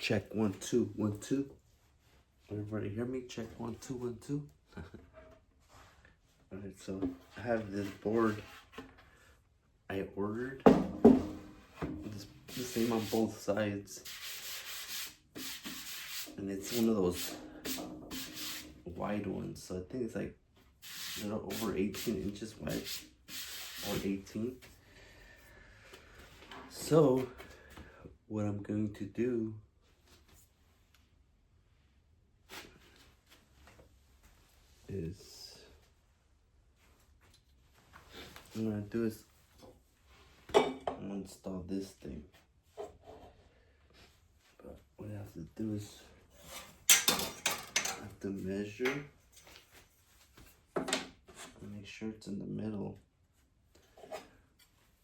Check 1 2 1 2. Everybody hear me? Check 1 2 1 2. Alright, so I have this board I ordered. It's the same on both sides, and it's one of those wide ones. So I think it's like a little over 18 inches wide, or 18. So what I'm going to do is I'm gonna install this thing. But what I have to do is I have to measure and make sure it's in the middle.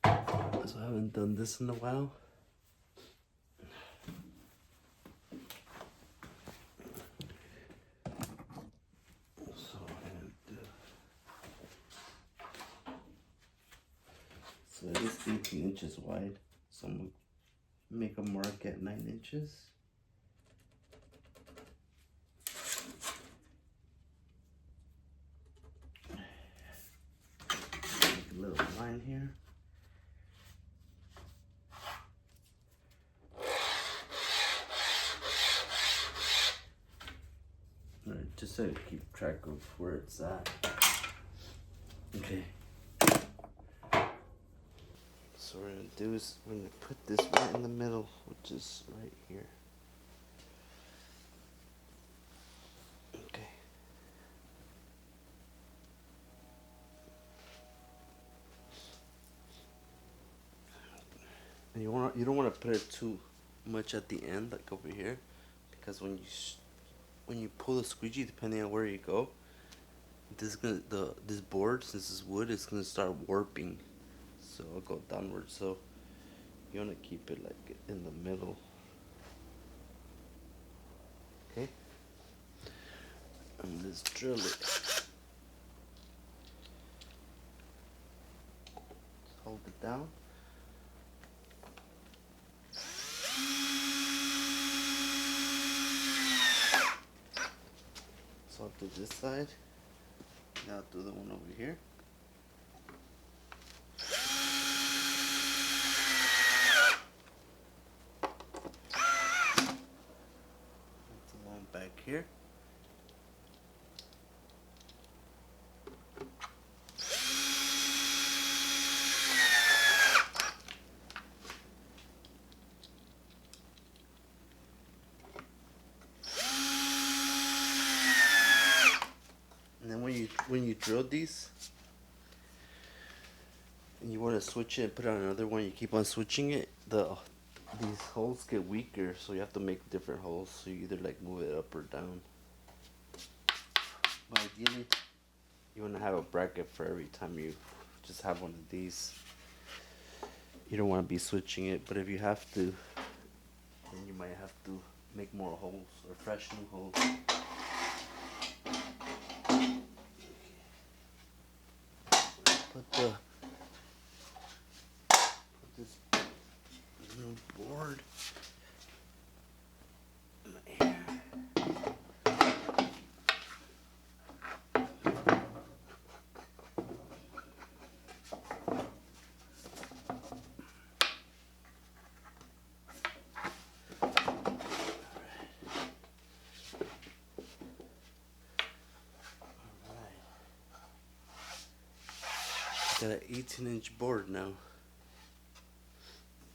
So I haven't done this in a while. So it is 18 inches wide. So I'm gonna make a mark at 9 inches. Make a little line here. Alright, just so I keep track of where it's at. Okay. So what we're gonna do is we're gonna put this right in the middle, which is right here. Okay. And you don't want to put it too much at the end, like over here, because when you pull the squeegee, depending on where you go, this board, since it's wood, it's gonna start warping. So I'll go downward. So you want to keep it like in the middle. Okay. And let's drill it. Hold it down. So I'll do this side. Now I'll do the one over here. That's the one back here. When you drill these and you want to switch it and put on another one, you keep on switching it, these holes get weaker, so you have to make different holes. So you either like move it up or down. But ideally, you want to have a bracket for every time you just have one of these. You don't want to be switching it, but if you have to, then you might have to make more holes or fresh new holes. Put this new board here. Got an 18-inch board now.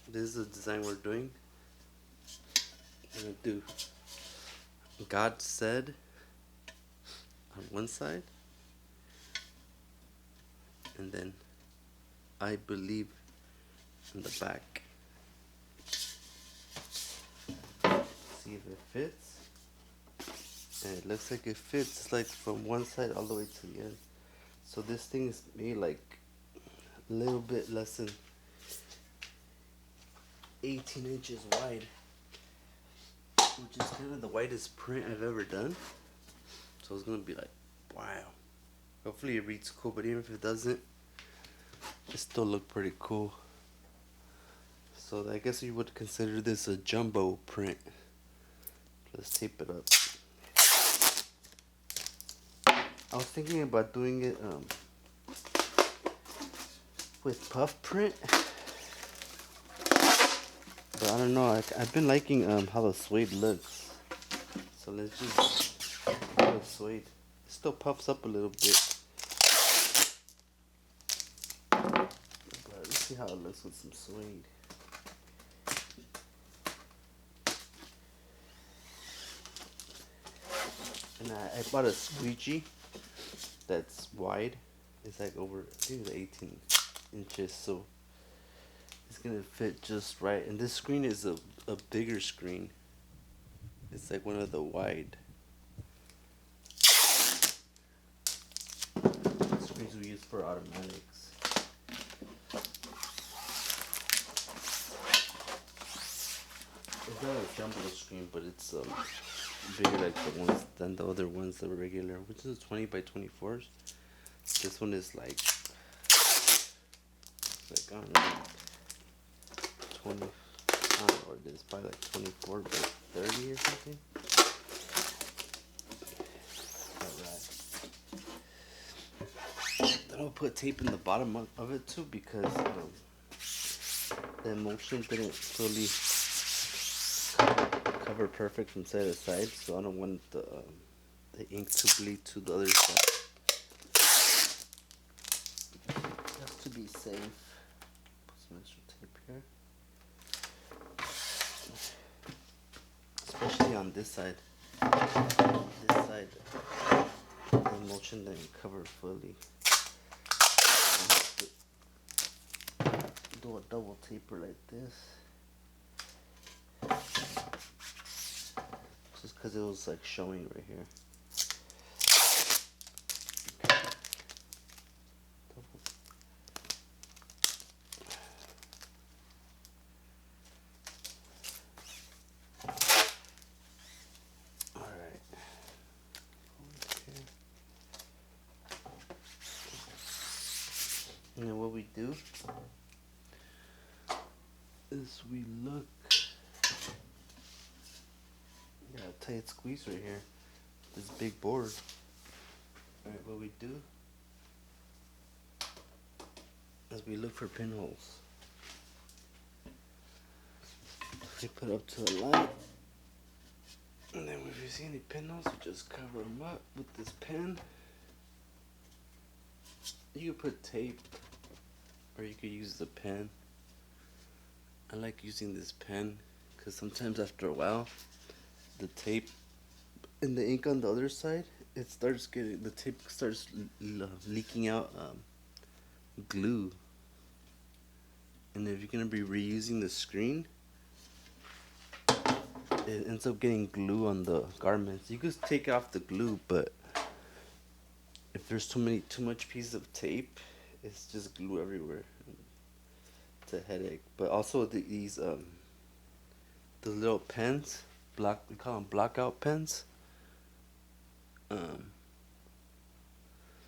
This is the design we're doing. I'm gonna do God said on one side, and then I believe on the back. See if it fits. And it looks like it fits. It's like from one side all the way to the end. So this thing is made like a little bit less than 18 inches wide, which is kind of the widest print I've ever done. So it's gonna be like, wow. Hopefully it reads cool, but even if it doesn't, it still look pretty cool. So I guess you would consider this a jumbo print. Let's tape it up. I was thinking about doing it with puff print, but I don't know. I've been liking how the suede looks, so let's just do the suede. It still puffs up a little bit, but let's see how it looks with some suede. And I bought a squeegee that's wide. It's like over, I think it's 18 inches, so it's gonna fit just right. And this screen is a bigger screen. It's like one of the wide screens we use for automatics. It's not a jumbo screen, but it's bigger like the ones than the other ones that were regular, which is 20 by 24s. This one is like I don't know, 20. I don't know what it is, probably like 24 by 30 or something. Alright. Then I'll put tape in the bottom of it too, because the emulsion didn't fully cover perfect from side to side, so I don't want the ink to bleed to the other side. Just to be safe. Put some extra tape here. Especially on this side. This side, the emulsion didn't cover fully. Do a double taper like this. Just because it was like showing right here. Alright. And then what we do is we look. Yeah, a tight squeeze right here. This big board. Alright, what we do is we look for pinholes. We put up to the light. And then if you see any pinholes, you just cover them up with this pen. You could put tape, or you could use the pen. I like using this pen because sometimes after a while, the tape and the ink on the other side, the tape starts leaking out glue. And if you're gonna be reusing the screen, it ends up getting glue on the garments. You could take off the glue, but if there's too much pieces of tape, it's just glue everywhere. It's a headache. But also these the little pens, we call them blockout pens.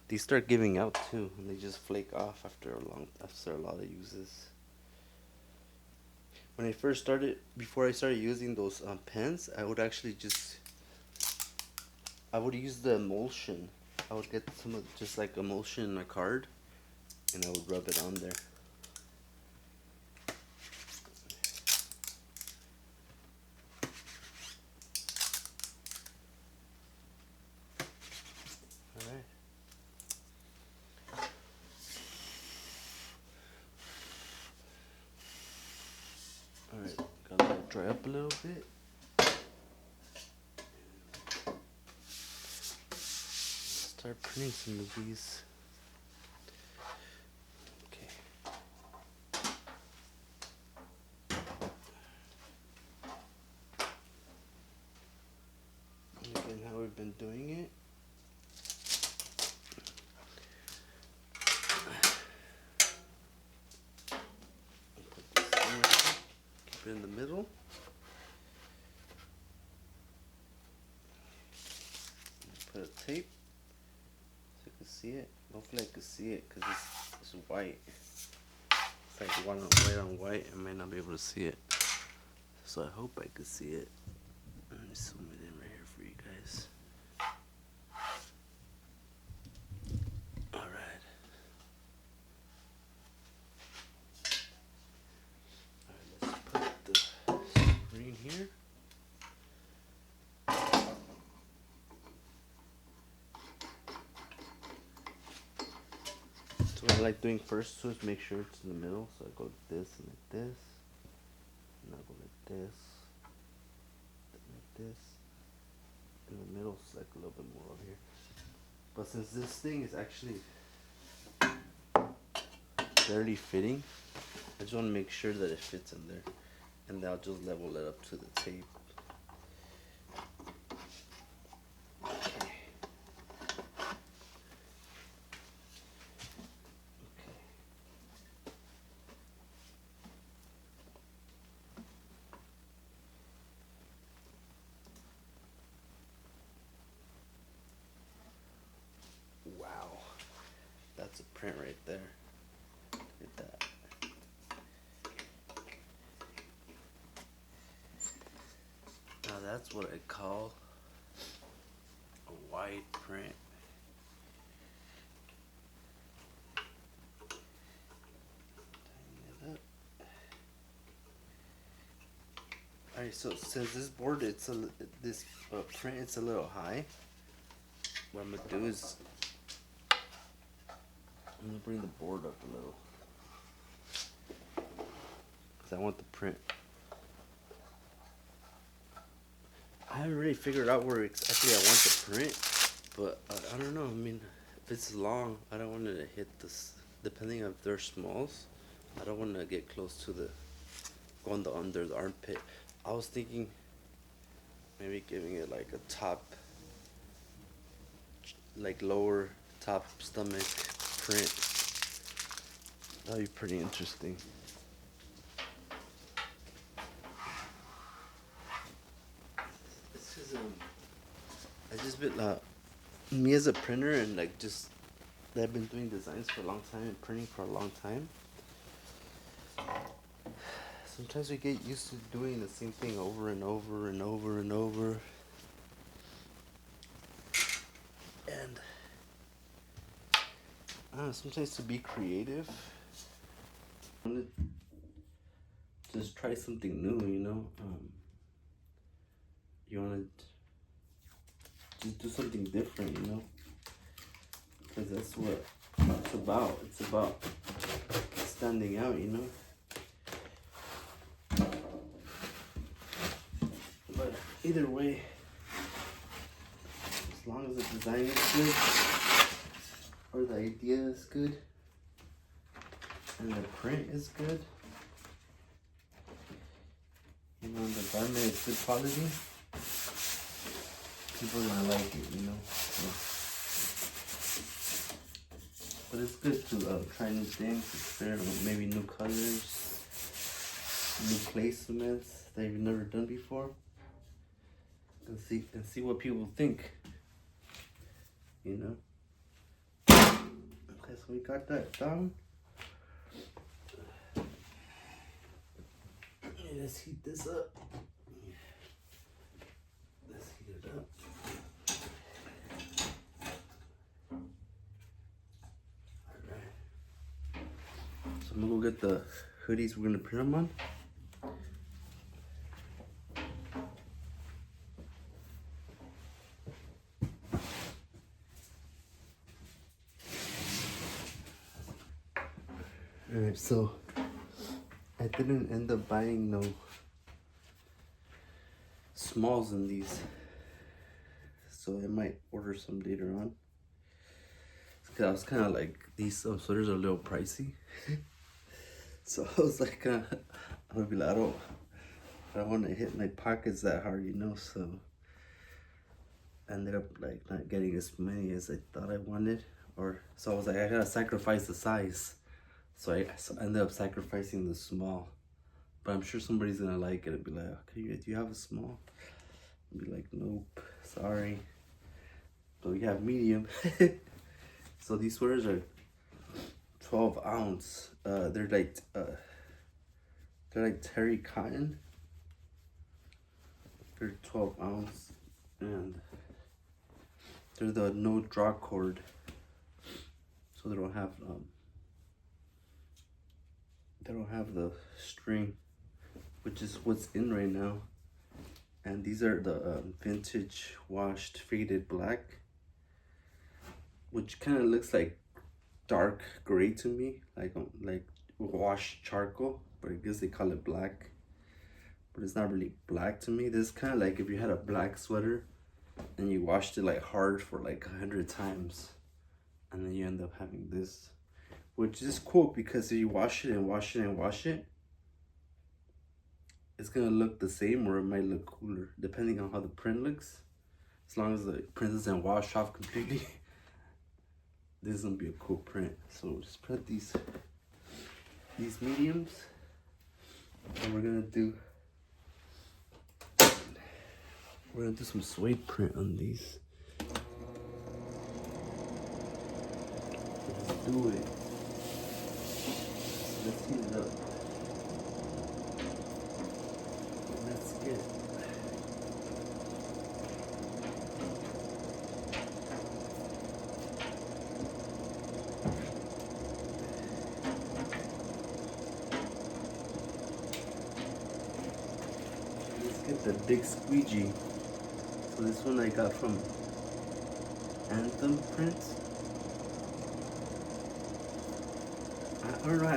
These start giving out too, and they just flake off after a lot of uses. When I first started, before I started using those pens, I would use the emulsion. I would get some of just like emulsion in a card, and I would rub it on there. Alright. Alright, gotta let it dry up a little bit. Start printing some of these. Okay. And again, how we've been doing it. Put this keep it in the middle. Put a tape so you can see it. Hopefully I can see it because it's white. It's like white on white. I might not be able to see it. So I hope I can see it. Let me zoom it in. I like doing first is make sure it's in the middle. So I go like this and like this. And I go like this. Like this. In the middle is like a little bit more over here. But since this thing is actually barely fitting, I just want to make sure that it fits in there. And then I'll just level it up to the tape. Wow, that's a print right there. Look at that. Now that's what I call a wide print. Tighten it up. Alright, so since this board, this print, it's a little high. What I'm gonna do is I'm gonna bring the board up a little, cause I want the print. I haven't really figured out where exactly I want the print, but I don't know. I mean, if it's long, I don't want it to hit this. Depending if they're smalls, I don't want to get close to the going under the armpit. I was thinking maybe giving it like a top, like lower top stomach print. That'd be pretty interesting. This is I just been me as a printer and like just I've been doing designs for a long time and printing for a long time. Sometimes we get used to doing the same thing over and over and over and over. And sometimes to be creative, I want to just try something new, you know. You want to just do something different, you know, because that's what it's about. It's about standing out, you know. But either way, as long as the design is good or the idea is good and the print is good, you know, the garment is good quality, people are gonna like it, you know. So, but it's good to try new things, experiment, maybe new colors, new placements that you've never done before, and see what people think, you know. Okay, so we got that down. Let's heat this up. Let's heat it up. Alright. So I'm gonna go get the hoodies we're gonna print them on. Alright, so I didn't end up buying no smalls in these, so I might order some later on. Cause I was kind of like, these sweaters are a little pricey, so I was like, I'm gonna be like, I don't want to hit my pockets that hard, you know. So I ended up like not getting as many as I thought I wanted, or so I was like, I gotta sacrifice the size. So I ended up sacrificing the small. But I'm sure somebody's gonna like it and be like, okay, do you have a small? I'll be like, nope, sorry. But we have medium. So these sweaters are 12 ounce. They're like terry cotton. They're 12 ounce, and they're the no draw cord. So they don't have the string, which is what's in right now. And these are the vintage washed faded black, which kind of looks like dark gray to me, like washed charcoal, but I guess they call it black. But it's not really black to me. This is kind of like if you had a black sweater and you washed it like hard for like 100 times, and then you end up having this, which is cool because if you wash it and wash it and wash it, it's gonna look the same or it might look cooler depending on how the print looks. As long as the print doesn't wash off completely, this is gonna be a cool print. So just put these mediums, and we're gonna do some suede print on these. Let's do it. So let's heat it up. Let's get the big squeegee. So this one I got from Anthem Prints. I don't know. I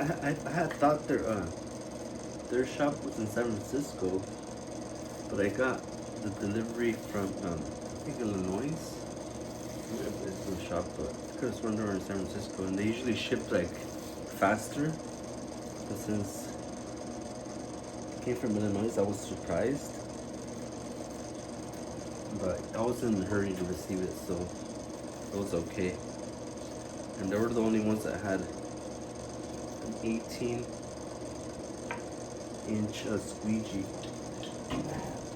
had thought their shop was in San Francisco, but I got the delivery from I think Illinois. It's the shop, but I could have sworn they were in San Francisco, and they usually ship like faster. But since it came from Illinois, I was surprised. But I wasn't in a hurry to receive it, so it was okay. And they were the only ones that had an 18-inch squeegee.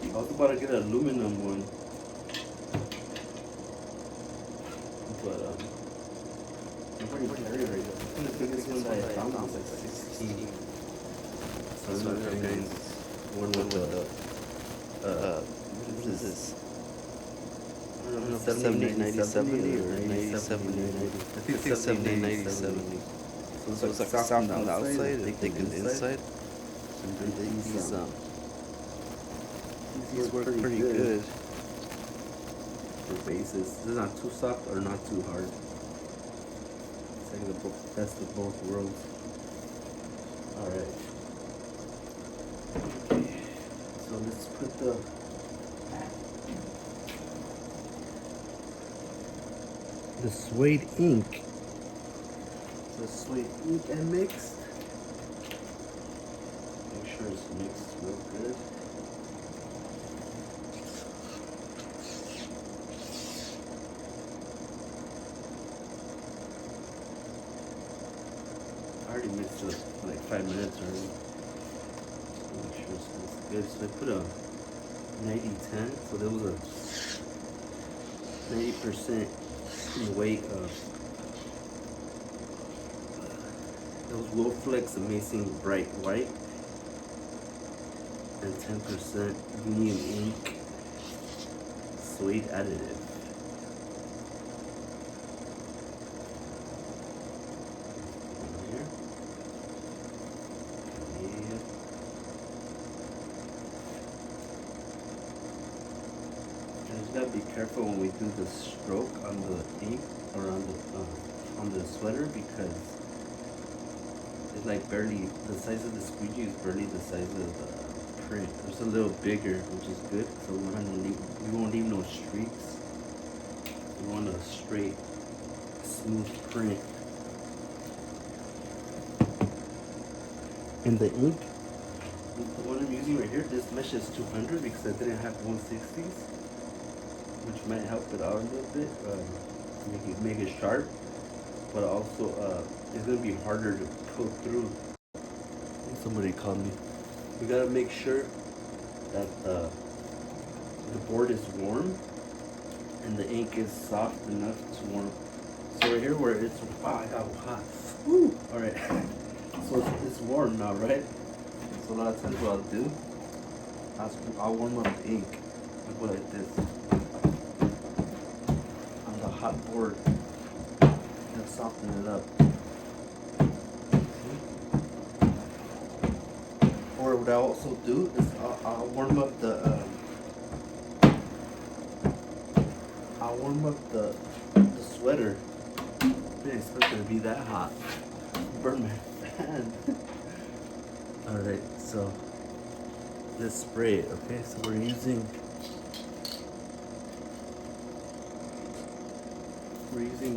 I was about to get an aluminum one, but I'm pretty carry right now. I think the biggest one that I found was like 16. So I'm not getting one with the what is this? I don't know, 70, 90, 70 or 90, 70, 90. I think 70, 90, 70. So it's like soft on the outside and thick on the inside. And these work pretty good for bases. This is not too soft or not too hard. It's like the best of both worlds. Alright. Okay. So let's put the suede ink. So suede ink and mixed. Make sure it's mixed real good. I already mixed it for like 5 minutes already. Make sure it's good. So I put a 90-10. So there was a 90% weight of those Low Flex Amazing Bright White and 10% Union Ink Suede Additive. Here. Yeah. And just gotta be careful when we do the stroke on the ink or on the sweater, because it's like barely the size of the squeegee is barely the size of the print. It's a little bigger, which is good. So we won't leave no streaks. We want a straight, smooth print. And the ink, the one I'm using right here, this mesh is 200 because I didn't have 160s, which might help it out a little bit, make it sharp, but also it's gonna be harder to pull through. Somebody called me. We gotta make sure that the board is warm and the ink is soft enough to warm. So right here where it's, wow, I got hot. Woo! All right. So it's warm now, right? So a lot of times what I'll do, I'll warm up the ink. I'll go like this on the hot board and soften it up. Or what I also do is I'll warm up the sweater think it's not gonna be that hot. Burn my fan. Alright, so let's spray it, okay? So we're using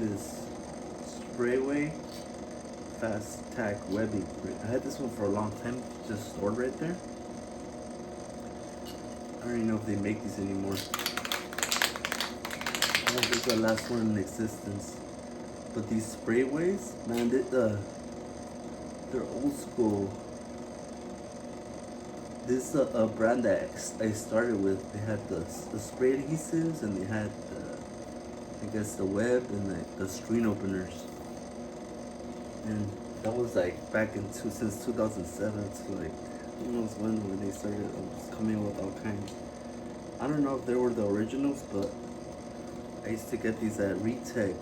this Sprayway Fast Tack Webbing. I had this one for a long time, just stored right there. I don't even know if they make these anymore. I think it's the last one in existence. But these Sprayways, man, they're old school. This is a brand that I started with. They had the spray adhesives, and they had I guess the web and the screen openers. And that was like back in since 2007 to like who knows when they started coming with all kinds. I don't know if they were the originals, but I used to get these at Retech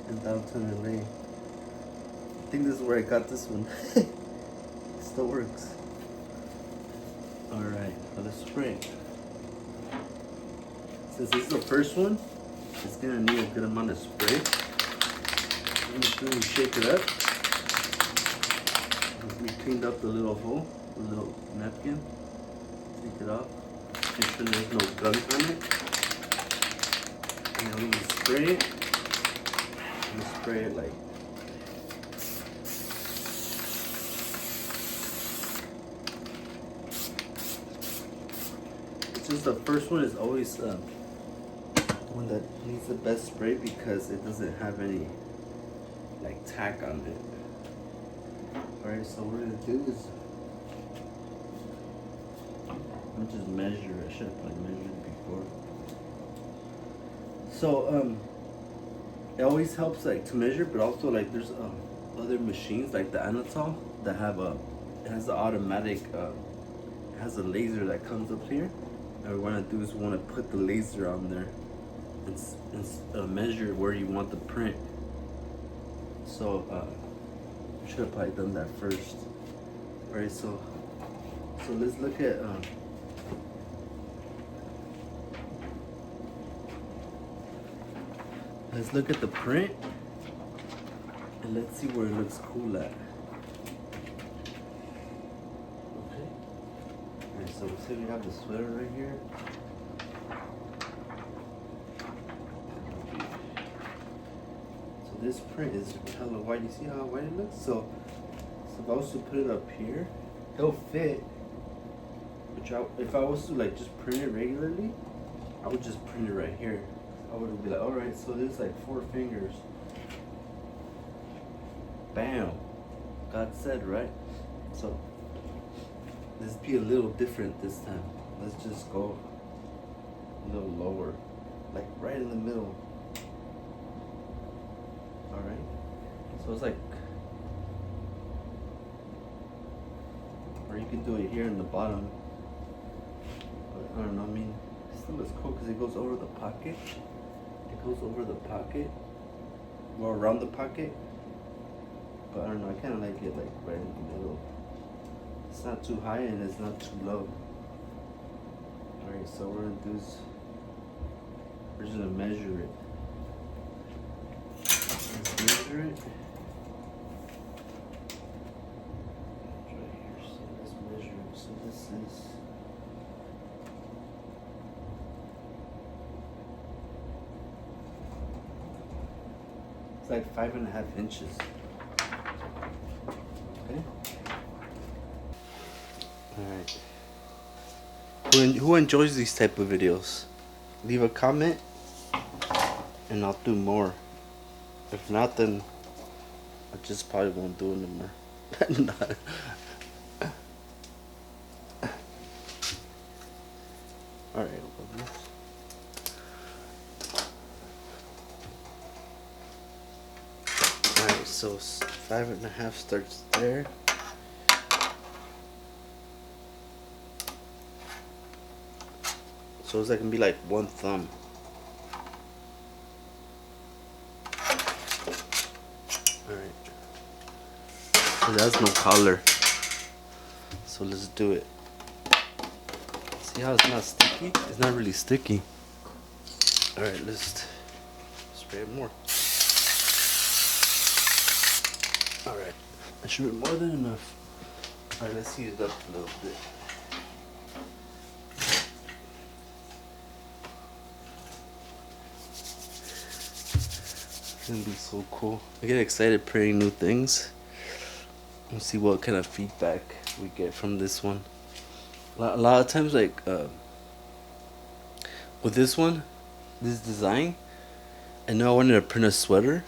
in downtown LA. I think this is where I got this one. It still works. Alright, let's spray. Since this is the first one, it's gonna need a good amount of spray. I'm just gonna shake it up. We cleaned up the little hole, the little napkin. Take it off. Make sure there's no gunk on it. And then we can spray it. I'm gonna spray it like. It's just the first one is always one that needs the best spray because it doesn't have any like tack on it. Alright, so what we're gonna do is I'm just measure. I should have probably measured it before. So it always helps like to measure, but also like there's other machines like the Anatol that have it has the automatic it has a laser that comes up here. And what we want to do is we want to put the laser on there and measure where you want the print. So I should have probably done that first. Alright, so let's look at the print and let's see where it looks cool at. Okay. Alright, so we'll say we have the sweater right here. So this print is hella white. You see how white it looks? So if I was to put it up here, it'll fit. Which if I was to like just print it regularly, I would just print it right here. I would be like, alright, so there's like 4 fingers. Bam. God said, right? So let's be a little different this time. Let's just go a little lower. Like right in the middle. Alright. So it's like, or you can do it here in the bottom. But I don't know, I mean, it still looks cool because it goes over the pocket. It goes over the pocket, or around the pocket. But I don't know, I kind of like it like right in the middle. It's not too high and it's not too low. Alright, so we're gonna do is, we're just gonna measure it. Let's measure it. It's right here, so let's measure it. So this is, it's like 5.5 inches. Okay. Alright. Who enjoys these type of videos? Leave a comment and I'll do more. If not, then I just probably won't do it anymore. Alright. Alright, so 5.5 starts there. So it's like gonna be like 1 thumb. Alright. So that's no collar. So let's do it. See how it's not sticky? It's not really sticky. Alright, let's spray it more. Alright, that should be more than enough. Alright, let's heat it up a little bit. It's gonna be so cool. I get excited printing new things. Let's see what kind of feedback we get from this one. A lot of times, like with this one, this design, I know I wanted to print a sweater,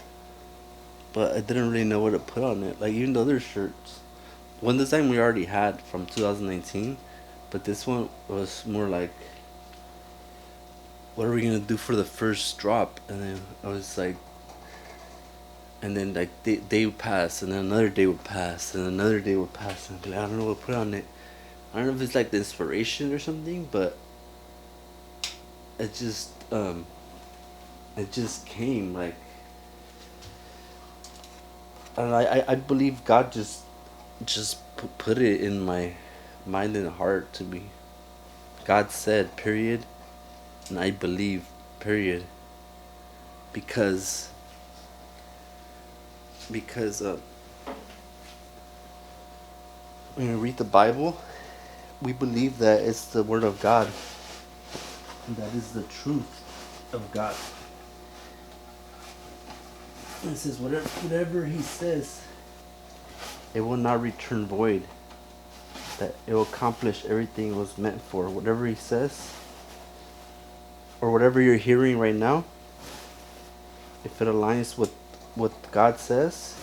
but I didn't really know what to put on it. Like even the other shirts, one design we already had from 2019, but this one was more like, what are we gonna do for the first drop? And then I was like, and then like day would pass, and then another day would pass, and another day would pass, and I'd be like, I don't know what to put on it. I don't know if it's like the inspiration or something, but it just came like, and I believe God just put it in my mind and heart to be. God said, period, and I believe, period, because when we read the Bible, we believe that it's the Word of God, and that is the truth of God. And it says whatever He says, it will not return void. That it will accomplish everything it was meant for. Whatever He says, or whatever you're hearing right now, if it aligns with what God says,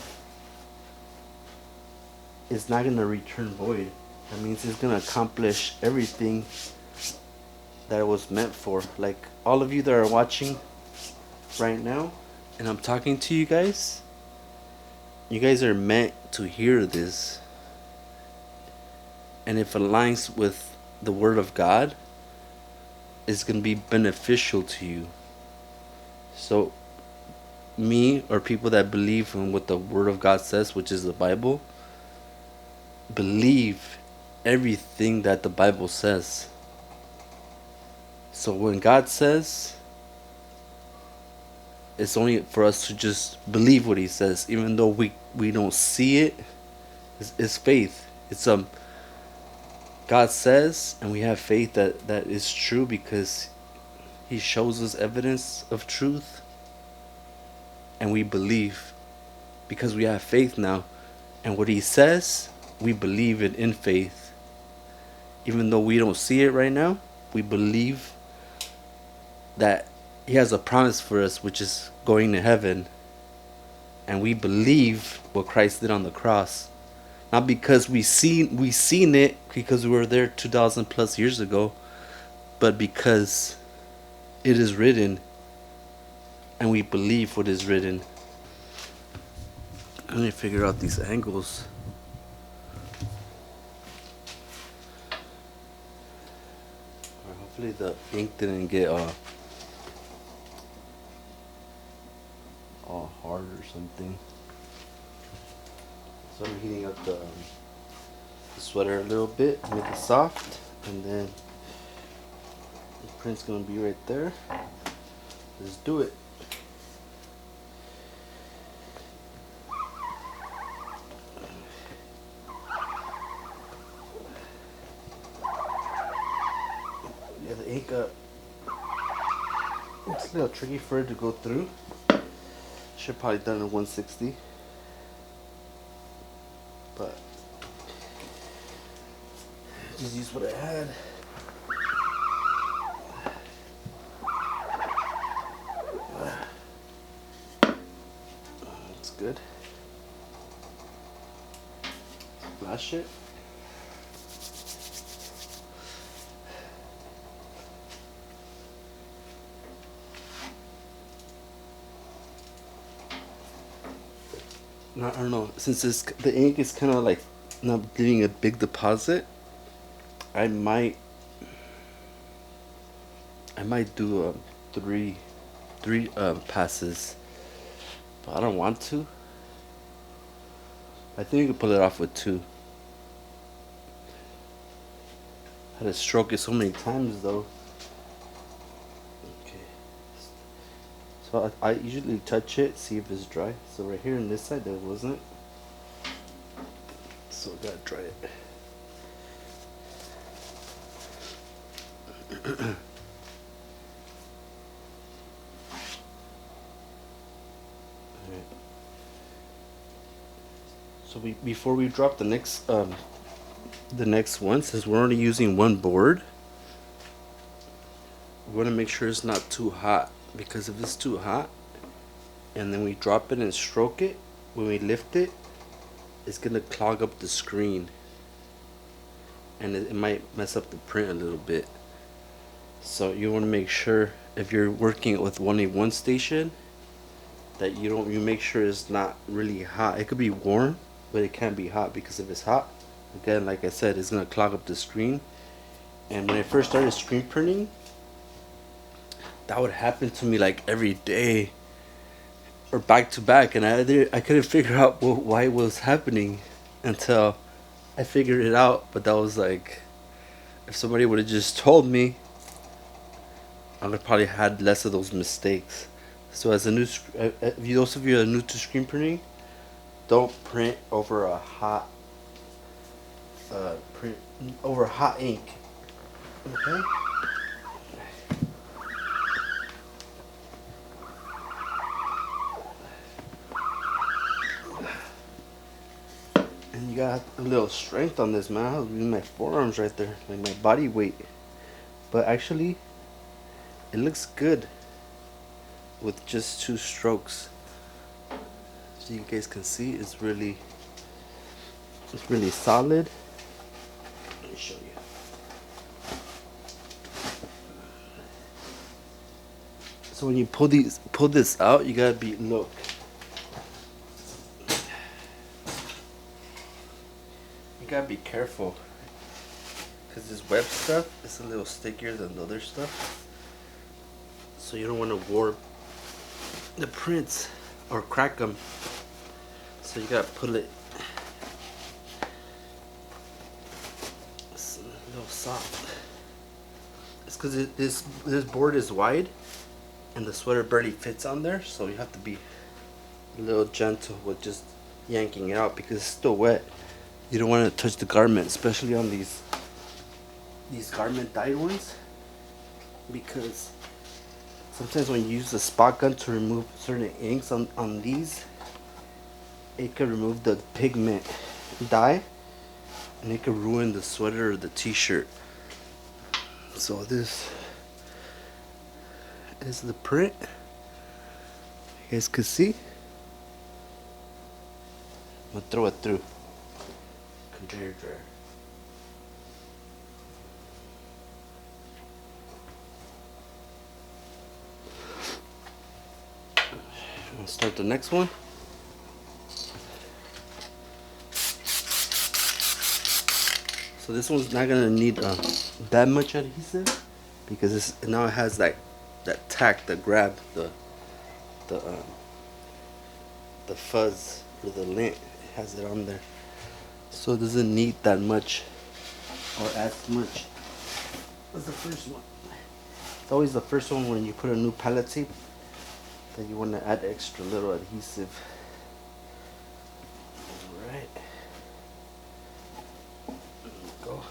it's not gonna return void. That means it's gonna accomplish everything that it was meant for. Like all of you that are watching right now, and I'm talking to you guys are meant to hear this. And if it aligns with the Word of God, it's going to be beneficial to you. So, me or people that believe in what the Word of God says, which is the Bible, believe everything that the Bible says. So when God says, it's only for us to just believe what He says, even though we don't see it. It's faith. It's God says, and we have faith that is true because He shows us evidence of truth, and we believe because we have faith now. And what He says, we believe it in faith. Even though we don't see it right now, we believe that He has a promise for us, which is going to heaven. And we believe what Christ did on the cross. Not because we seen it because we were there 2,000 plus years ago, but because it is written, and we believe what is written. I need to figure out these angles. Hopefully the ink didn't get all hard or something. So I'm heating up the sweater a little bit, make it soft, and then the print's gonna be right there. Let's do it. Yeah, the ink it's a little tricky for it to go through. Should probably done it 160, but just use what I had. That's good. Flash it. No, I don't know. Since the ink is kind of like not giving a big deposit, I might do three passes, but I don't want to. I think you can pull it off with two. I had to stroke it so many times though. Okay. So I usually touch it, see if it's dry. So right here on this side, there wasn't. So I gotta try it. Alright. So before we drop the next one, since we're only using one board, we want to make sure it's not too hot, because if it's too hot and then we drop it and stroke it, when we lift it, it's gonna clog up the screen and it might mess up the print a little bit. So you want to make sure, if you're working with only one station, that you make sure it's not really hot. It could be warm, but it can't be hot, because if it's hot, again, like I said, it's gonna clog up the screen. And when I first started screen printing, that would happen to me like every day or back to back, and I couldn't figure out why it was happening until I figured it out. But that was like, if somebody would have just told me, I would have probably had less of those mistakes. So as a new, those of you that are new to screen printing, don't print over a hot ink. Okay. And you got a little strength on this, man. I was using my forearms right there, like my body weight. But actually, it looks good with just 2 strokes. So you guys can see it's really solid. Let me show you. So when you pull this out, you gotta look. You gotta be careful, because this web stuff is a little stickier than the other stuff. So you don't want to warp the prints or crack them. So you gotta pull it. It's a little soft. It's because this board is wide, and the sweater barely fits on there. So you have to be a little gentle with just yanking it out, because it's still wet. You don't want to touch the garment, especially on these garment dyed ones, because sometimes when you use the spot gun to remove certain inks on these, it could remove the pigment dye, and it could ruin the sweater or the t-shirt. So this is the print. You guys can see. I'm gonna throw it through conveyor dryer. I'll start the next one. So this one's not gonna need that much adhesive, because now it has that tack, the grab, the fuzz or the lint. It has it on there, so it doesn't need that much or as much as the first one. It's always the first one when you put a new palette tape that you want to add extra little adhesive. Alright. Go.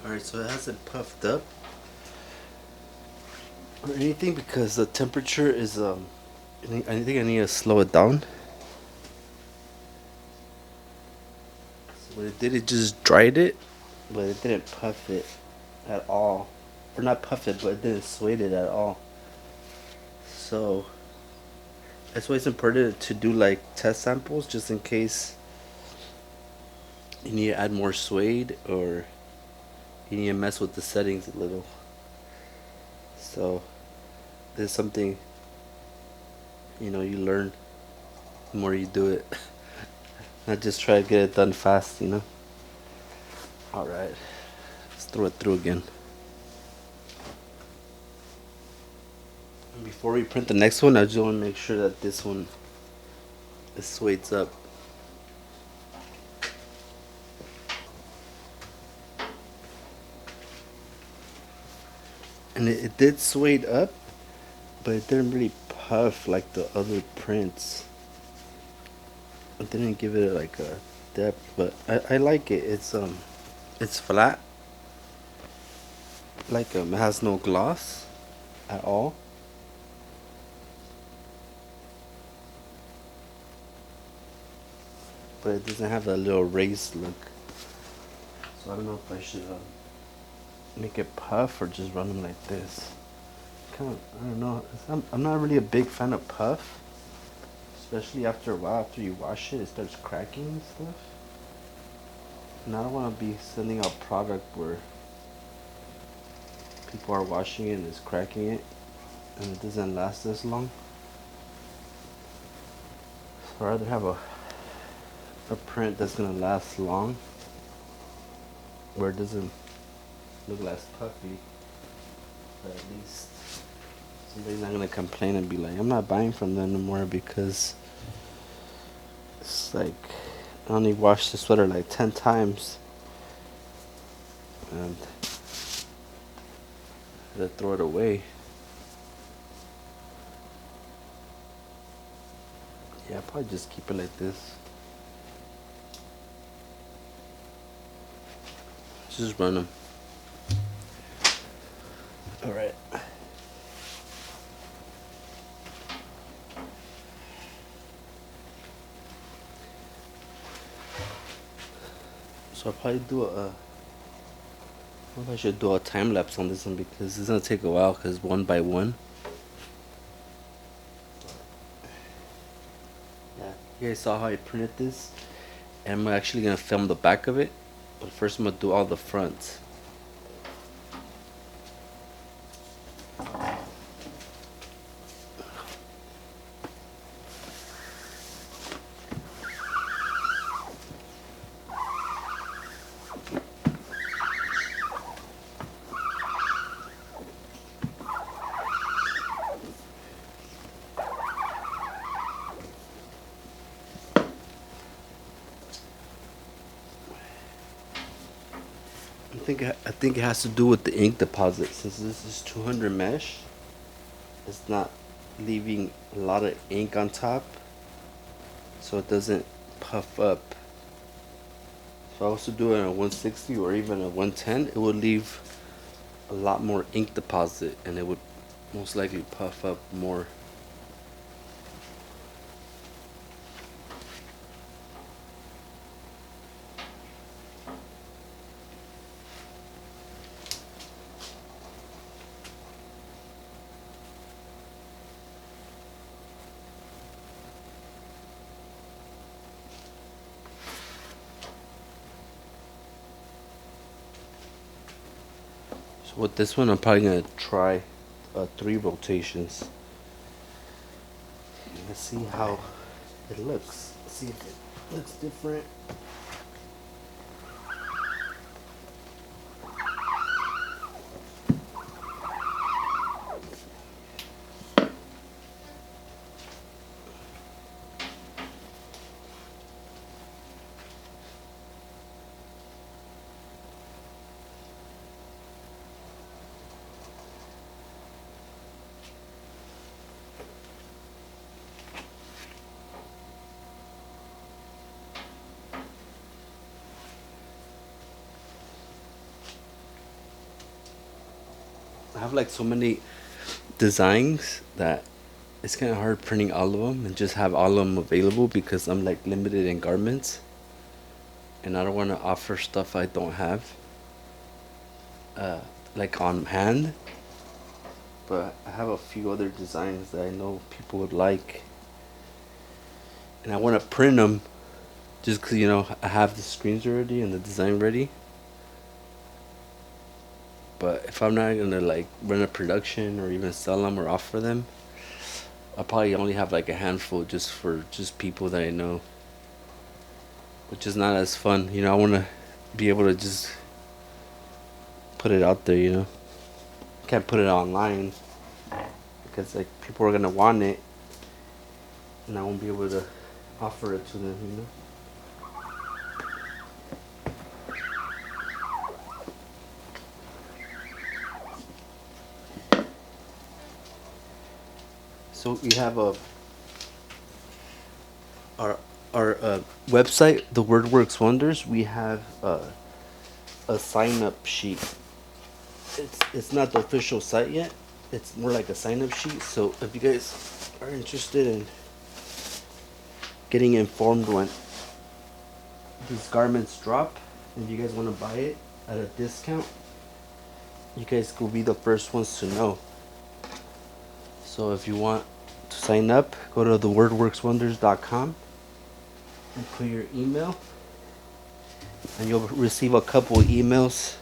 Alright, so it hasn't puffed up or anything, because the temperature is I think I need to slow it down. So what it did, it just dried it, but it didn't puff it at all. Or not puff it, but it didn't suede it at all. So that's why it's important to do like test samples, just in case you need to add more suede or you need to mess with the settings a little. So there's something, you learn the more you do it. Not just try to get it done fast, Alright, let's throw it through again. And before we print the next one, I just want to make sure that this one suades up. And it did suede up, but it didn't really puff like the other prints. I didn't give it like a depth, but I like it. It's flat. Like it has no gloss at all. But it doesn't have that little raised look. So I don't know if I should make it puff or just run them like this. Kind of, I don't know. I'm not really a big fan of puff, especially after a while. After you wash it, it starts cracking and stuff. And I don't want to be sending out product where people are washing it and it's cracking it, and it doesn't last as long. So I'd rather have a print that's gonna last long, where it doesn't look less puffy. But at least somebody's not gonna complain and be like, I'm not buying from them anymore because it's like I only washed the sweater like 10 times and I had to throw it away. Yeah, I'll probably just keep it like this. Just run them. Alright. So I'll probably do I should do a time lapse on this one because it's gonna take a while because one by one. Yeah, you guys saw how I printed this, and I'm actually gonna film the back of it, but first I'm gonna do all the fronts. I think it has to do with the ink deposit. Since this is 200 mesh, it's not leaving a lot of ink on top, so it doesn't puff up. If I was to do it on a 160 or even a 110, it would leave a lot more ink deposit and it would most likely puff up more. So with this one, I'm probably gonna try 3 rotations. Let's see how it looks. See if it looks different. I have like so many designs that it's kind of hard printing all of them and just have all of them available because I'm like limited in garments and I don't want to offer stuff I don't have uh, like on hand. But I have a few other designs that I know people would like, and I want to print them just because I have the screens already and the design ready. But if I'm not gonna like run a production or even sell them or offer them, I'll probably only have like a handful just for just people that I know, which is not as fun. I want to be able to just put it out there. Can't put it online because like people are gonna want it, and I won't be able to offer it to them. So we have our our website, The Word Works Wonders, we have a sign up sheet. It's not the official site yet. It's more like a sign up sheet. So if you guys are interested in getting informed when these garments drop, if you guys want to buy it at a discount, you guys will be the first ones to know. So if you want to sign up, go to thewordworkswonders.com and put your email, and you'll receive a couple emails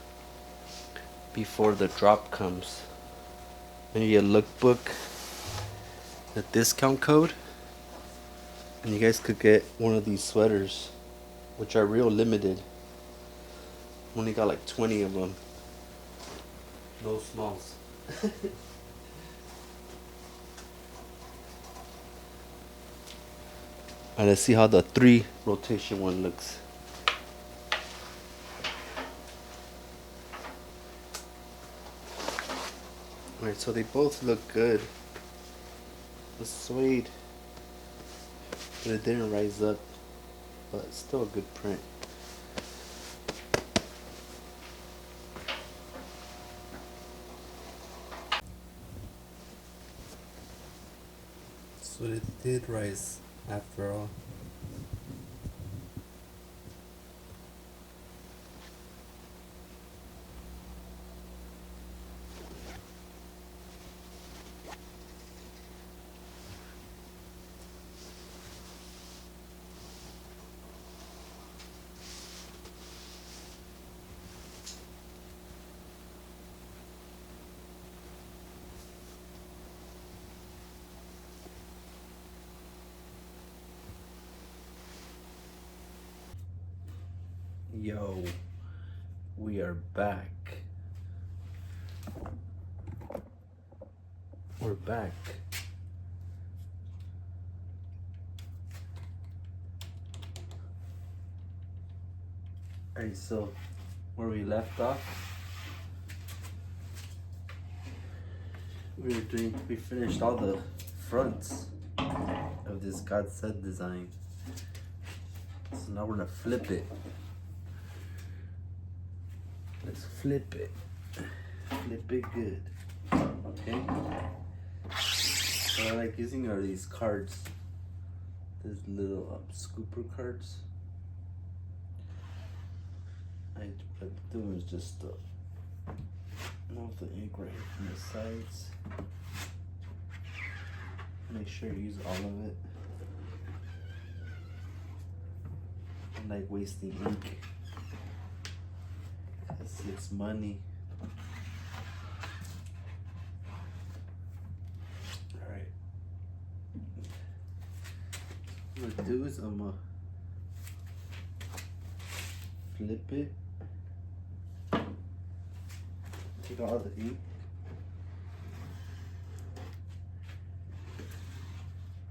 before the drop comes. Maybe a lookbook, a discount code, and you guys could get one of these sweaters, which are real limited. Only got like 20 of them. No smalls. Alright, let's see how the 3 rotation one looks. Alright, so they both look good. The suede, but it didn't rise up, but it's still a good print. So it did rise after all. Yo, we are back. We're back. Alright, so where we left off, we finished all the fronts of this God Said design. So now we're gonna flip it. Let's flip it. Flip it good. Okay? What I like using are these cards. These little scooper cards. I do is just move the ink right here from the sides. Make sure you use all of it. I like wasting ink. It's money. Alright. What I'm gonna do is I'm gonna flip it. Take all the ink.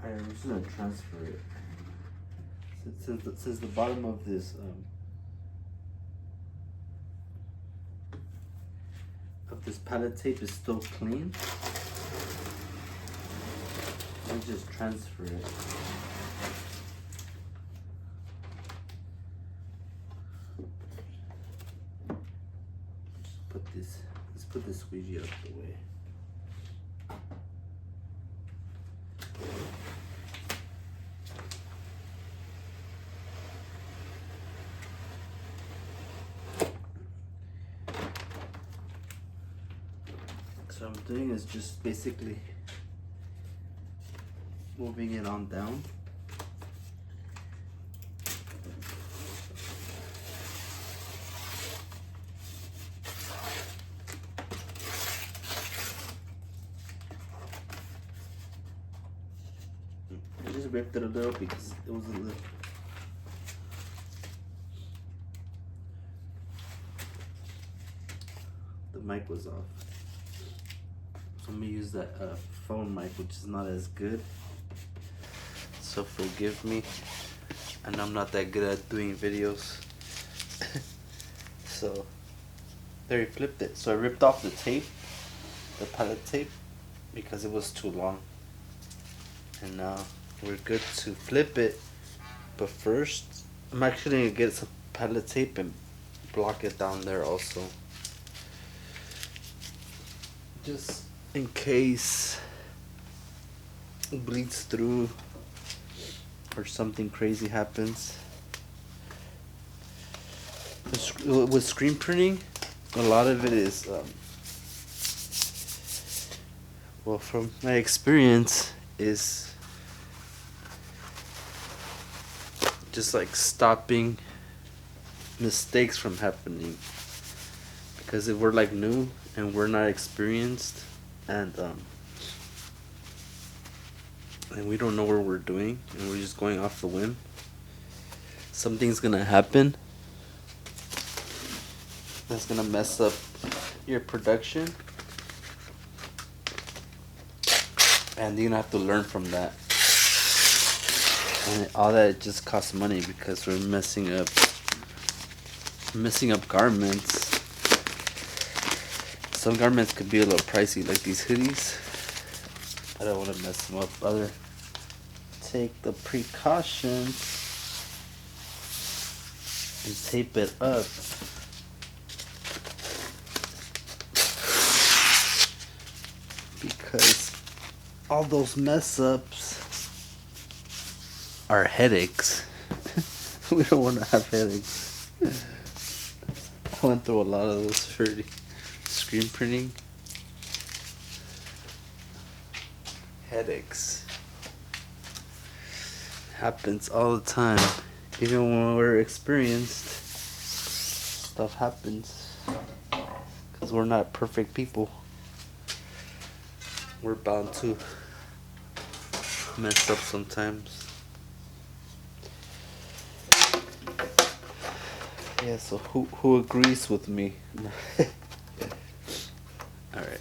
Alright, I'm just gonna transfer it. Since the bottom of this palette tape is still clean, I just transfer it. Let's put this squeegee out of the way. So what I'm doing is just basically moving it on down. I just ripped it a little because it was a little. The mic was off. So I'm gonna use that phone mic, which is not as good. So forgive me. And I'm not that good at doing videos. So there, he flipped it. So I ripped off the tape, the palette tape, because it was too long. And now we're good to flip it But first, I'm actually gonna get some palette tape and block it down there also. Just in case it bleeds through or something crazy happens. With screen printing, a lot of it is, well, from my experience, is just like stopping mistakes from happening. Because if we're like new and we're not experienced, and we don't know what we're doing and we're just going off the whim, something's gonna happen that's gonna mess up your production, and you're gonna have to learn from that. And all that just costs money because we're messing up garments. Some garments could be a little pricey, like these hoodies. I don't want to mess them up. Other take the precautions and tape it up. Because all those mess ups are headaches. We don't want to have headaches. I went through a lot of those for screen printing. Headaches. Happens all the time. Even when we're experienced, stuff happens. Because we're not perfect people. We're bound to mess up sometimes. Yeah, so who agrees with me? Alright.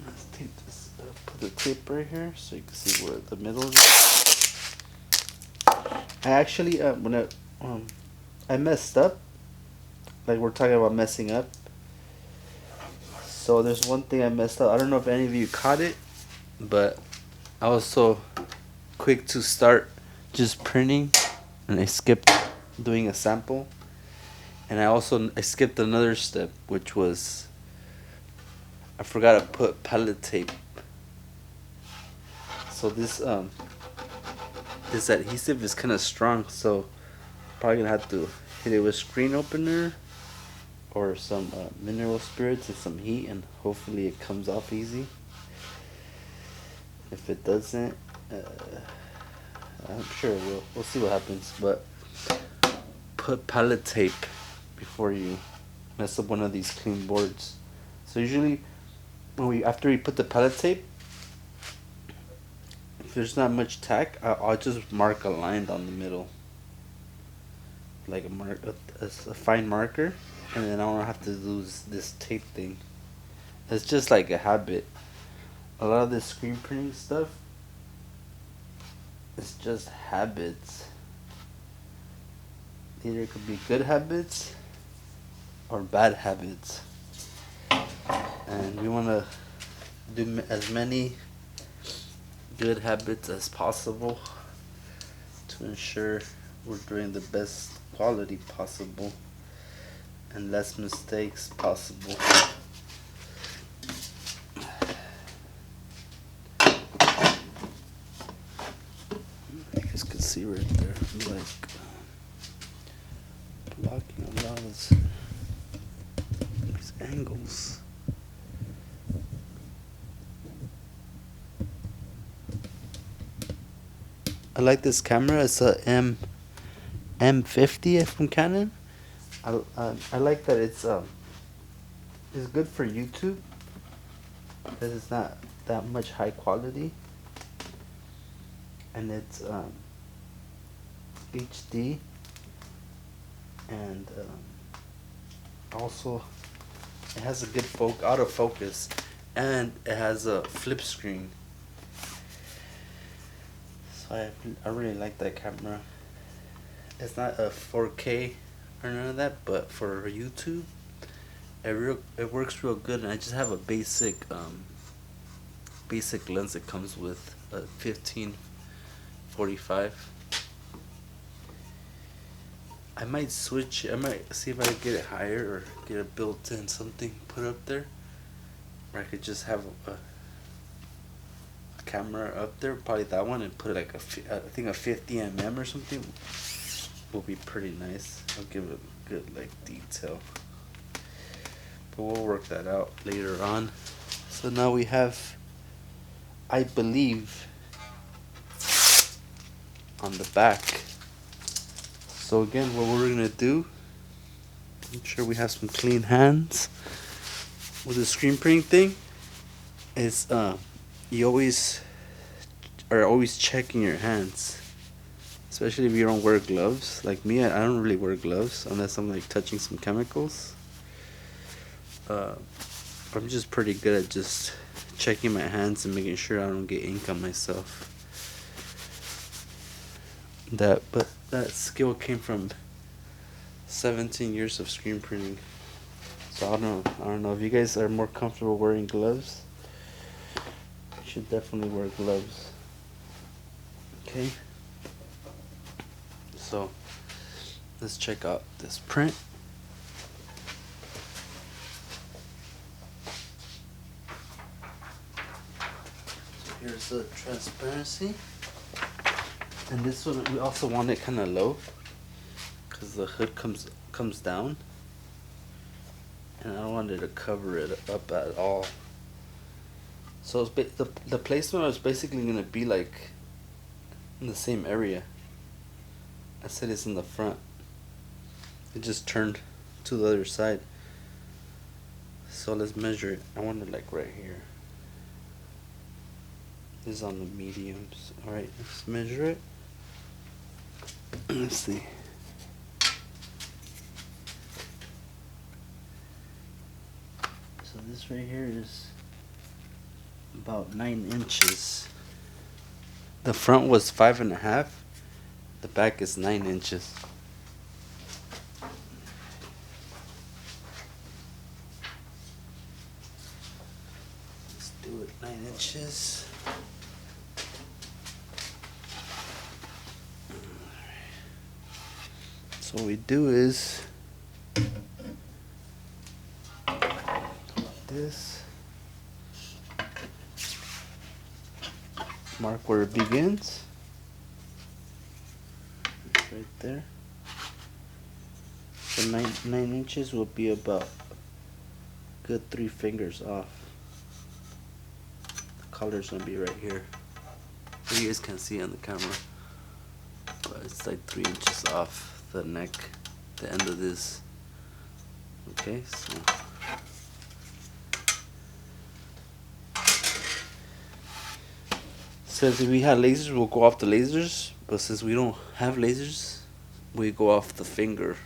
Let's tape this up. Put the tape right here so you can see where the middle is. I actually, when I messed up, like we're talking about messing up. So there's one thing I messed up. I don't know if any of you caught it, but I was so quick to start just printing, and I skipped doing a sample. And I skipped another step, which was I forgot to put palette tape. So this adhesive is kind of strong, so probably gonna have to hit it with screen opener or some mineral spirits and some heat, and hopefully it comes off easy. If it doesn't, I'm sure it will. We'll see what happens, but put palette tape before you mess up one of these clean boards. So usually after we put the palette tape, if there's not much tack, I'll just mark a line down the middle, like a fine marker, and then I don't have to do this tape thing. It's just like a habit. A lot of this screen printing stuff, it's just habits. Either it could be good habits or bad habits, and we want to do as many good habits as possible to ensure we're doing the best quality possible and less mistakes possible. You guys can see right there, like blocking a lot of these angles. I like this camera. It's a M50 from Canon. I like that it's good for YouTube because it's not that much high quality, and it's HD, and also it has a good autofocus, and it has a flip screen. So I really like that camera. It's not a 4K or none of that, but for YouTube, it works real good. And I just have a basic lens that comes with a 15-45. I might switch. I might see if I can get it higher or get a built-in something put up there. Or I could just have a camera up there, probably that one, and put like I think a 50 mm or something will be pretty nice. I'll give it a good like detail. But we'll work that out later on. So now we have, I believe, on the back. So again, what we're gonna do, make sure we have some clean hands with the screen printing thing, is you always are always checking your hands, especially if you don't wear gloves. Like me, I don't really wear gloves unless I'm like touching some chemicals. I'm just pretty good at just checking my hands and making sure I don't get ink on myself. But that skill came from 17 years of screen printing. So I don't know if you guys are more comfortable wearing gloves. You should definitely wear gloves. Okay. So let's check out this print. So here's the transparency. And this one we also want it kind of low, because the hood comes down, and I don't want it to cover it up at all. So it's the placement is basically gonna be like in the same area. I said it's in the front. It just turned to the other side. So let's measure it. I want it like right here. This is on the mediums. All right, let's measure it. Let's see. So this right here is about 9 inches. The front was 5.5. The back is 9 inches. Let's do it 9 inches. So what we do is this, mark where it begins, right there. So 9 inches will be about good 3 fingers off. The color's gonna be right here. You guys can't see it on the camera, but it's like 3 inches off the neck, the end of this. Okay, so says if we had lasers, we'll go off the lasers, but since we don't have lasers, we go off the finger.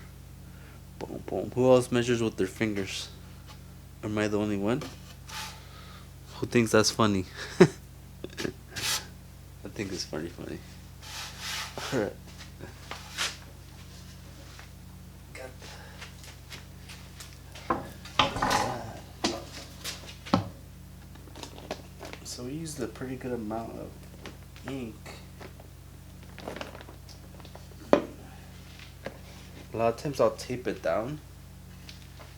Boom, boom. Who else measures with their fingers? Am I the only one? Who thinks that's funny? I think it's funny. Alright. So we used a pretty good amount of ink. A lot of times I'll tape it down,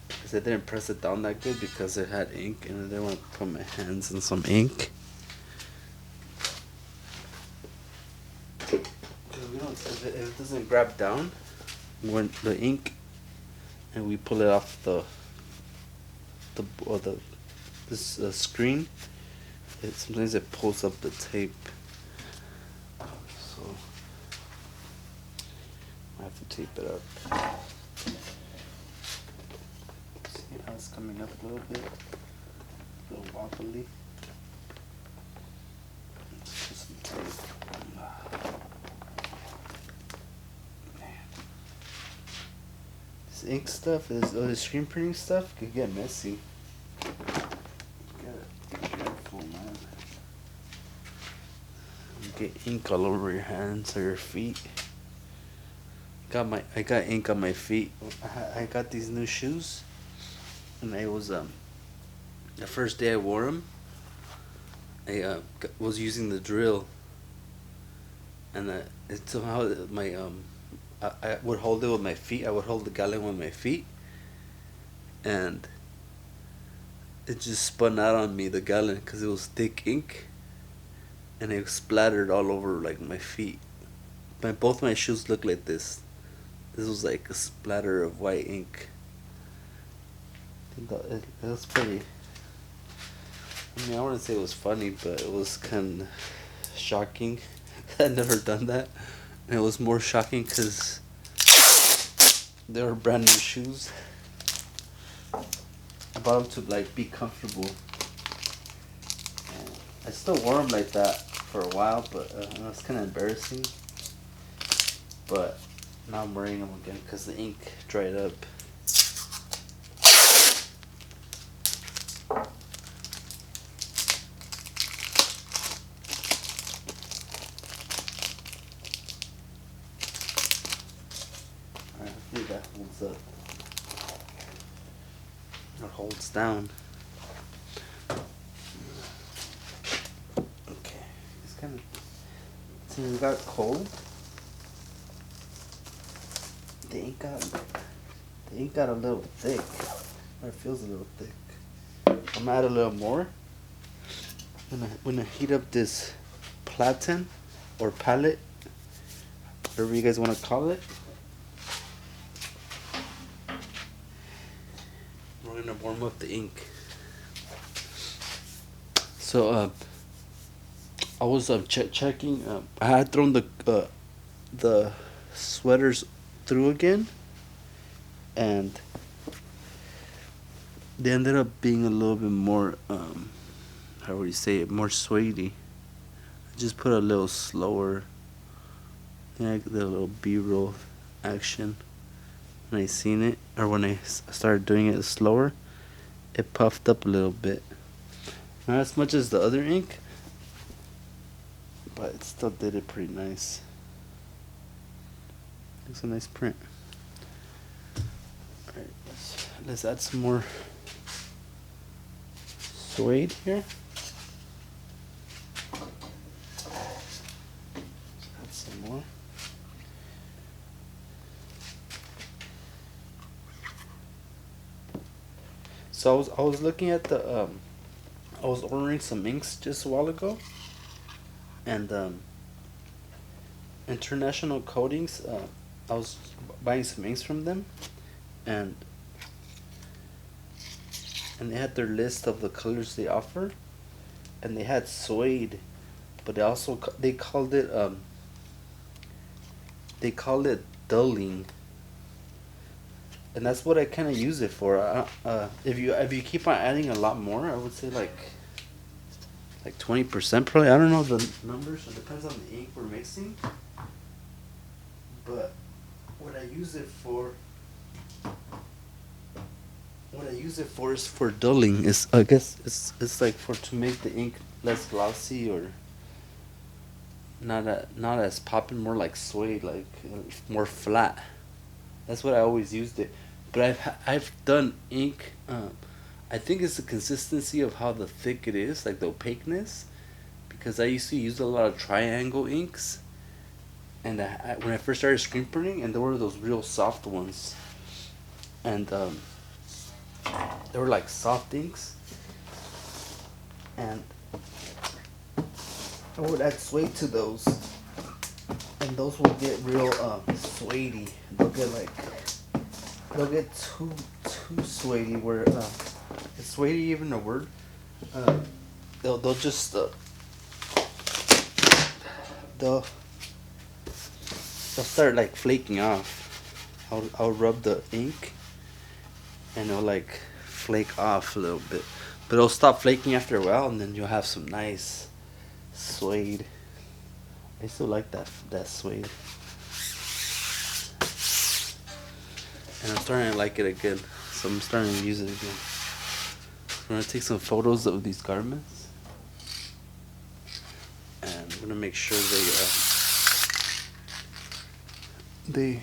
because I didn't press it down that good because it had ink, and I didn't want to put my hands in some ink. If it doesn't grab down when the ink, and we pull it off this screen, sometimes it pulls up the tape. So I have to tape it up. See how it's coming up a little bit, a little wobbly. Let's put some tape. This ink stuff the screen printing stuff could get messy. Get ink all over your hands or your feet. I got ink on my feet. I got these new shoes, and I was the first day I wore them, I was using the drill, and it somehow I would hold it with my feet. I would hold the gallon with my feet, and it just spun out on me, the gallon, because it was thick ink, and it splattered all over like my feet. Both my shoes look like this. This was like a splatter of white ink. I think it was pretty. I mean, I wouldn't say it was funny, but it was kind of shocking. I'd never done that. And it was more shocking because they were brand new shoes. I bought them to like be comfortable. And I still wore them like that for a while, but it's kind of embarrassing. But now I'm wearing them again because the ink dried up. Alright, hopefully that holds up. Or holds down. Okay, it's kind of. Since it got cold, the ink got a little thick. Or it feels a little thick. I'm gonna add a little more. When I heat up this platen or palette, whatever you guys want to call it, we're gonna warm up the ink. So I was checking. I had thrown the sweaters through again, and they ended up being a little bit more how would you say it, more suedey. I just put a little slower, yeah, the little B-roll action. When I seen it, or when I started doing it slower, it puffed up a little bit. Not as much as the other ink, but it still did it pretty nice. It's a nice print. Alright, let's add some more suede here. Add some more. So I was looking at the I was ordering some inks just a while ago, and International Coatings, I was buying some inks from them, and they had their list of the colors they offer, and they had suede, but they called it dulling, and that's what I kind of use it for. If you keep on adding a lot more, I would say like 20% probably. I don't know the numbers. It depends on the ink we're mixing. But what I use it for is for dulling. Is I guess it's like to make the ink less glossy or not as popping, more like suede, like more flat. That's what I always used it. But I've done ink. I think it's the consistency of how the thick it is, like the opaqueness, because I used to use a lot of triangle inks, and when I first started screen printing, and there were those real soft ones, and they were like soft inks, and I would add suede to those, and those will get real suedey. They'll get too suedey where is suedey even a word? They'll just they'll start like flaking off. I'll rub the ink, and it'll like flake off a little bit, but it'll stop flaking after a while, and then you'll have some nice suede. I still like that suede, and I'm starting to like it again, so I'm starting to use it again. I'm gonna take some photos of these garments, and I'm gonna make sure they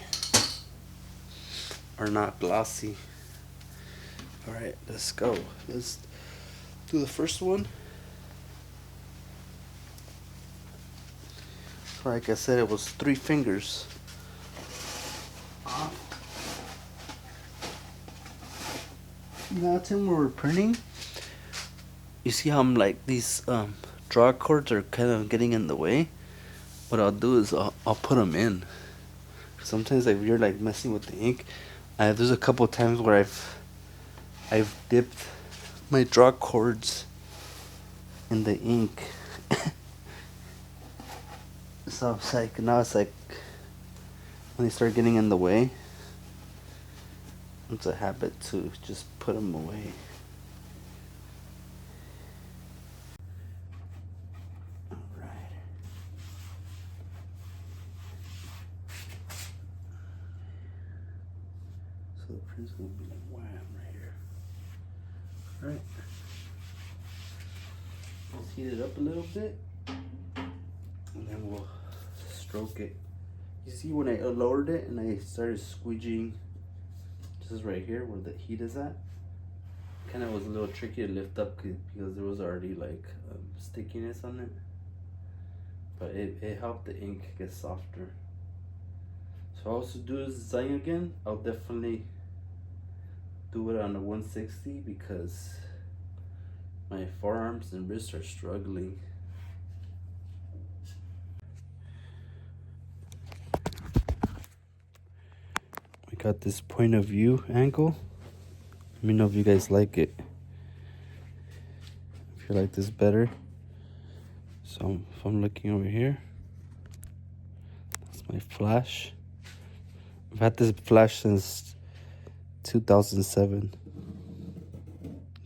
are not glossy. All right, let's go. Let's do the first one. So like I said, it was 3 fingers. Now, Tim, when we're printing, you see how I'm like these draw cords are kind of getting in the way. What I'll do is I'll put them in. Sometimes like if you're like messing with the ink, there's a couple times where I've dipped my draw cords in the ink. So it's like now it's like when they start getting in the way, it's a habit to just put them away. Alright. So the print's gonna be like wham right here. Alright. Let's heat it up a little bit. And then we'll stroke it. You see when I lowered it and I started squeegeeing just right here where the heat is at, kind of was a little tricky to lift up because there was already like stickiness on it, but it helped the ink get softer. So I'll also do this design again. I'll definitely do it on a 160 because my forearms and wrists are struggling. Got this point of view angle. Let me know if you guys like it. If you like this better. So if I'm looking over here, that's my flash. I've had this flash since 2007.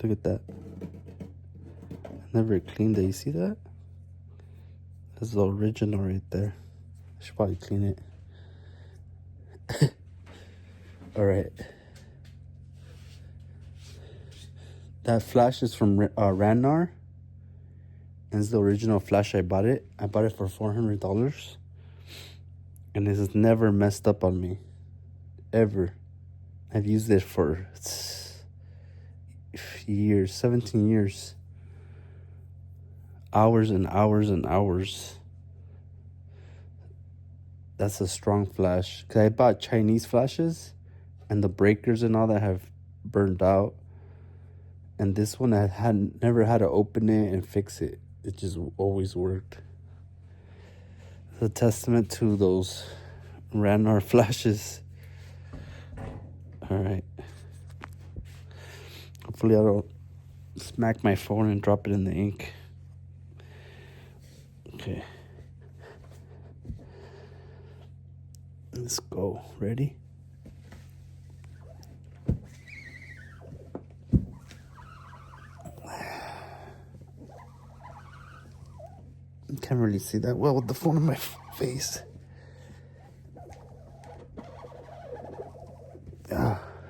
Look at that. I never cleaned it. You see that? That's the original right there. I should probably clean it. All right. That flash is from Ranar. And it's the original flash I bought it. I bought it for $400. And it has never messed up on me. Ever. I've used it for years, 17 years. Hours and hours and hours. That's a strong flash. Because I bought Chinese flashes. And the breakers and all that have burned out. And this one I had never had to open it and fix it. It just always worked. It's a testament to those Ranar flashes. All right. Hopefully I don't smack my phone and drop it in the ink. Okay. Let's go. Ready? Can't really see that well with the phone in my face.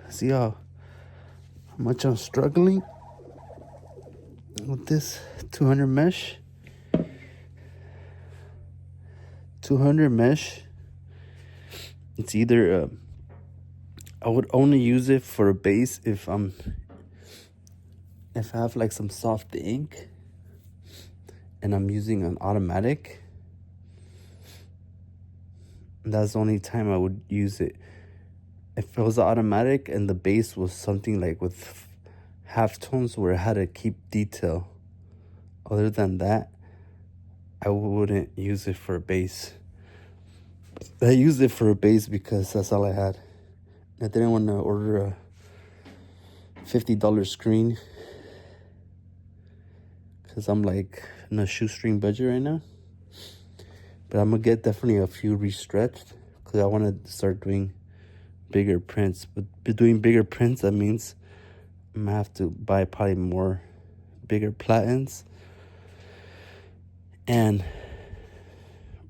See how much I'm struggling with this 200 mesh. 200 mesh. It's either I would only use it for a base if I have like some soft ink. And I'm using an automatic. That's the only time I would use it. If it was automatic and the base was something like with half tones where I had to keep detail. Other than that, I wouldn't use it for a base. I used it for a base because that's all I had. I didn't want to order a $50 screen. Because I'm like in a shoestring budget right now. But I'm going to get definitely a few restretched. Because I want to start doing bigger prints. But doing bigger prints, that means I'm going to have to buy probably more bigger platens. And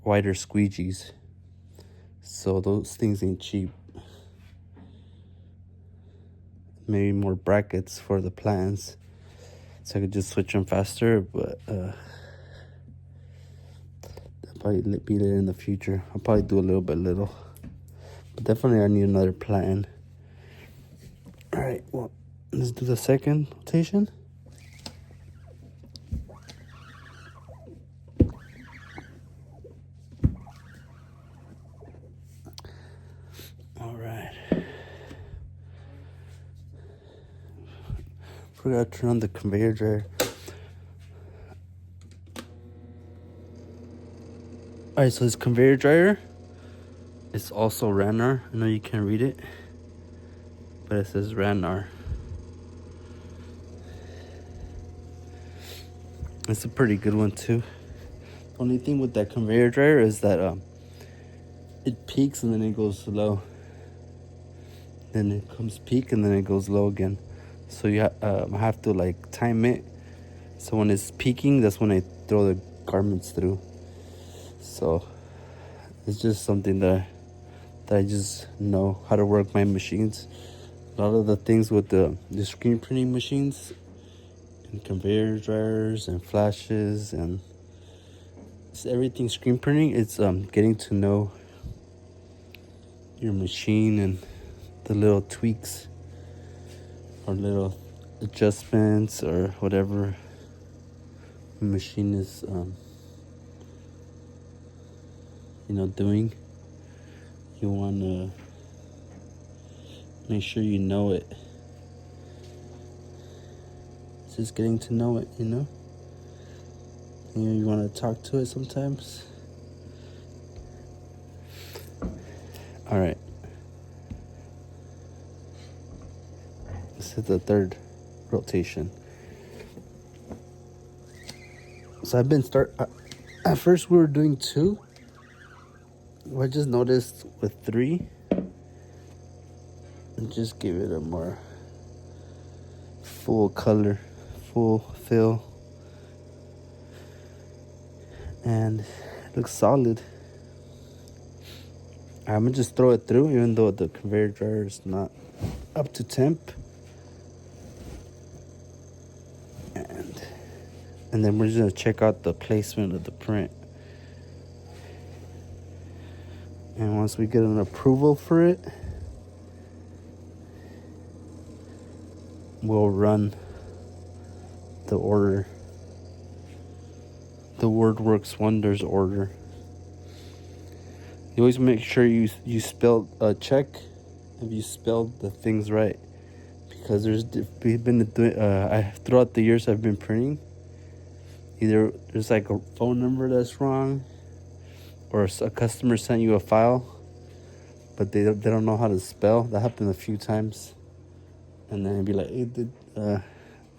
wider squeegees. So those things ain't cheap. Maybe more brackets for the platens. So I could just switch them faster, but I'll probably beat it in the future. I'll probably do a little by little. But definitely I need another plan. Alright, well, let's do the second rotation. Alright. forgot to turn on the conveyor dryer. Alright, so this conveyor dryer is also Ranar. I know you can't read it, but it says Ranar. It's a pretty good one too. The only thing with that conveyor dryer is that it peaks and then it goes low. Then it comes peak and then it goes low again. So you have to like time it. So when it's peaking, that's when I throw the garments through. So it's just something that I just know how to work my machines. A lot of the things with the screen printing machines and conveyor dryers and flashes and everything screen printing, it's getting to know your machine and the little tweaks or little adjustments or whatever the machine is doing. You want to make sure you know it. It's just getting to know it, you want to talk to it sometimes. All right. This is the third rotation. So I've been at first we were doing 2. I just noticed with 3, and just give it a more full color, full fill, and it looks solid. I'm gonna just throw it through, even though the conveyor dryer is not up to temp. And then we're just gonna check out the placement of the print. And once we get an approval for it, we'll run the order. The Word Works Wonders order. You always make sure you spell check if you spelled the things right, because we've been doing throughout the years I've been printing. Either there's like a phone number that's wrong, or a customer sent you a file, but they don't know how to spell. That happened a few times, and then it'd be like, hey,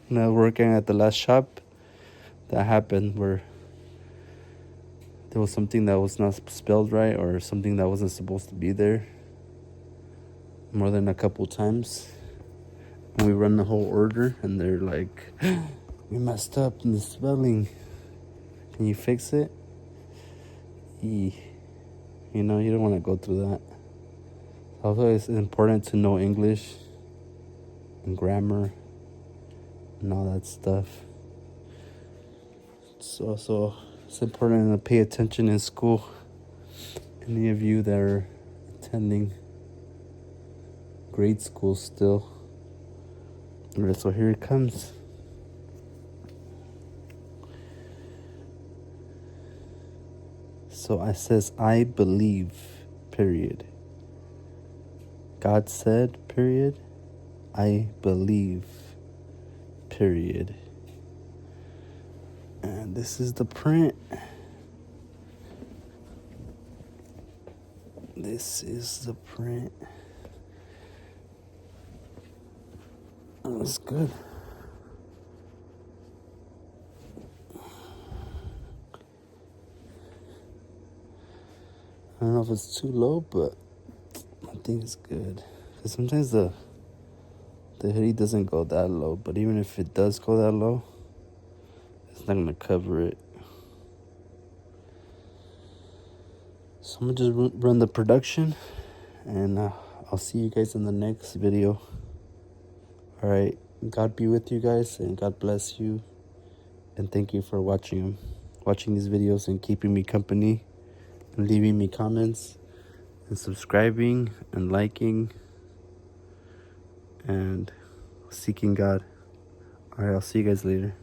working at the last shop, that happened where there was something that was not spelled right or something that wasn't supposed to be there more than a couple times. And we run the whole order, and they're like, we messed up in the spelling. Can you fix it? You don't want to go through that. Also, it's important to know English and grammar and all that stuff. So it's important to pay attention in school. Any of you that are attending grade school still. Alright, so here it comes. So it says, I believe, period. God said, period. I believe, period. And this is the print. This is the print. Oh, that's good. I don't know if it's too low, but I think it's good. Because sometimes the hoodie doesn't go that low, but even if it does go that low, it's not going to cover it. So I'm going to just run the production, and I'll see you guys in the next video. Alright, God be with you guys, and God bless you, and thank you for watching these videos and keeping me company, and leaving me comments, and subscribing, and liking, and seeking God. Alright, I'll see you guys later.